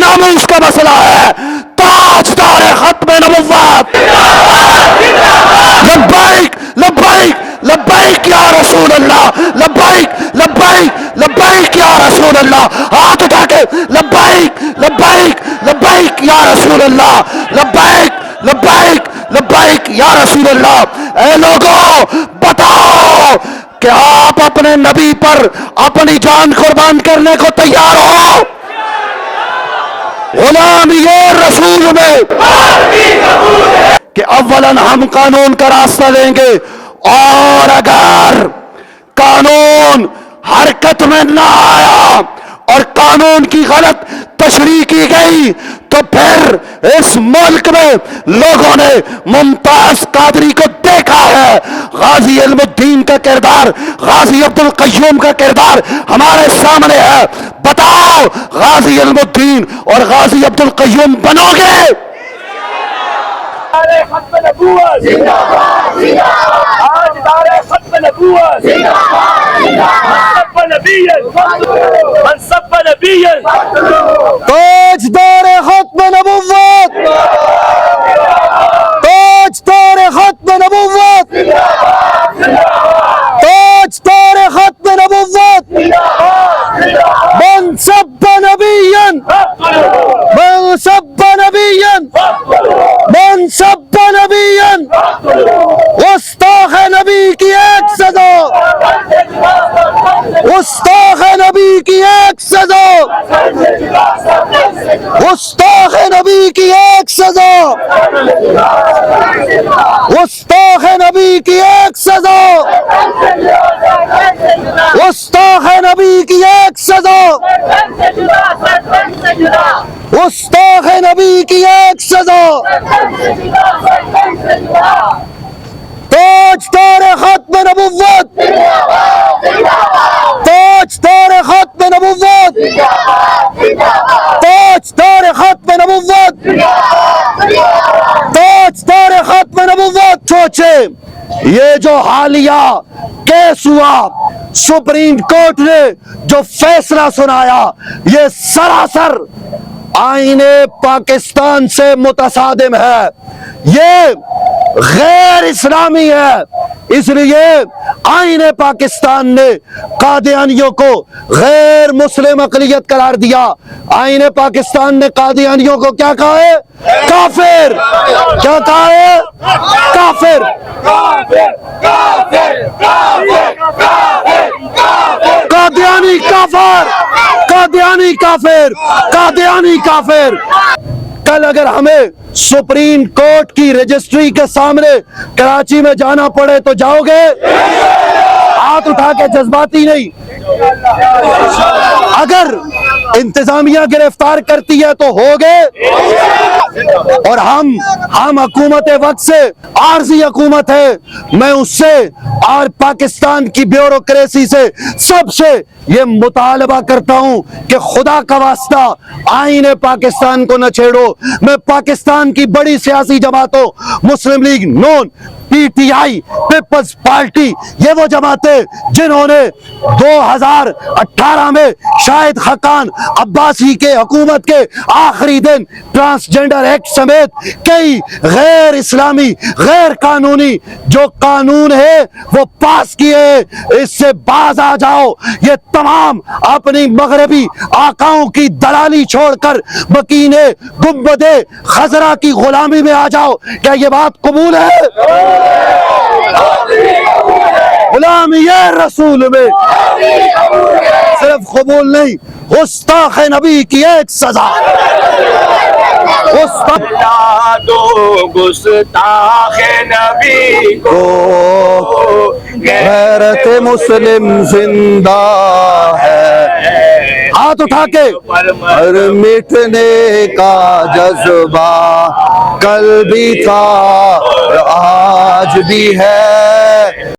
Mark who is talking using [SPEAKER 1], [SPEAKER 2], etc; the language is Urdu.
[SPEAKER 1] ناموس کا مسئلہ ہے، تاجدار ختم نبوت، لبیک لبیک لبیک یا رسول اللہ، لبیک لبیک لبیک یا رسول اللہ، ہاتھ اٹھا کے لبیک لبیک لبیک یا رسول اللہ، لبیک لبیک لبیک یا رسول اللہ۔ اے لوگوں بتاؤ کہ آپ اپنے نبی پر اپنی جان قربان کرنے کو تیار ہو؟ غلامی رسول میں کہ اولاً ہم قانون کا راستہ لیں گے، اور اگر قانون حرکت میں نہ آیا اور قانون کی غلط تشریح کی گئی تو پھر اس ملک میں لوگوں نے ممتاز قادری کو دیکھا ہے۔ غازی علم الدین کا کردار، غازی عبدالقیوم کا کردار ہمارے سامنے ہے۔ بتاؤ غازی علم الدین اور غازی عبدالقیوم بنو گے؟
[SPEAKER 2] ختم نبوت زندہ باد، آج نعرہ ختم نبوت زندہ باد، من سب نبیا
[SPEAKER 1] تاجدار ختم نبوت، تاجدار ختم نبوت، تاجدار ختم نبوت، من سب نبیا، من سب نبیا، من سب نبیا، گستاخ نبی کی ایک سزا، گستاخ نبی کی ایک سزا، گستاخ نبی کی ایک سزا، گستاخ نبی کی ایک سزا، گستاخ نبی کی ایک سزا، گستاخ نبی کی ایک سزا۔ تاجدار ختم نبوت، تاجدار ختم نبوت، تاجدار ختم نبوت، تاجدار ختم نبوت۔ سوچے یہ جو حالیہ کیس ہوا، سپریم کورٹ نے جو فیصلہ سنایا، یہ سراسر آئین پاکستان سے متصادم ہے، یہ غیر اسلامی ہے۔ اس لیے آئین پاکستان نے قادیانیوں کو غیر مسلم اقلیت قرار دیا۔ آئین پاکستان نے قادیانیوں کو کیا کہا ہے؟ کافر۔ کیا کہا ہے؟ کافر۔ قادیانی کافر، قادیانی کافر، قادیانی کافر۔ کل اگر ہمیں سپریم کورٹ کی رجسٹری کے سامنے کراچی میں جانا پڑے تو جاؤ گے؟ ہاتھ اٹھا کے، جذباتی نہیں۔ اگر انتظامیہ گرفتار کرتی ہے تو ہوگے؟ اور ہم حکومت وقت سے عارضی حکومت ہے، میں اس سے اور پاکستان کی بیوروکریسی سے سب سے یہ مطالبہ کرتا ہوں کہ خدا کا واسطہ آئین پاکستان کو نہ چھیڑو۔ میں پاکستان کی بڑی سیاسی جماعتوں، Muslim League Noon, P T I, Peoples Party, یہ وہ جماعتیں جنہوں نے 2018 میں شاہد خاقان عباسی کے حکومت کے آخری دن ٹرانسجنڈر ایکٹ سمیت کئی غیر اسلامی، غیر قانونی جو قانون ہے وہ پاس کیے۔ اس سے باز آ جاؤ، یہ تمام اپنی مغربی آقاؤں کی دلالی چھوڑ کر مکین گنبد خضرا کی غلامی میں آ جاؤ۔ کیا یہ بات قبول ہے؟ غلامی رسول میں صرف قبول نہیں، گستاخ نبی کی ایک سزا۔
[SPEAKER 2] دو گستاخ نبی کو
[SPEAKER 1] غیرت مسلم زندہ ہے، ہاتھ اٹھا کے۔ اور مٹنے کا جذبہ کل بھی تھا اور آج بھی ہے۔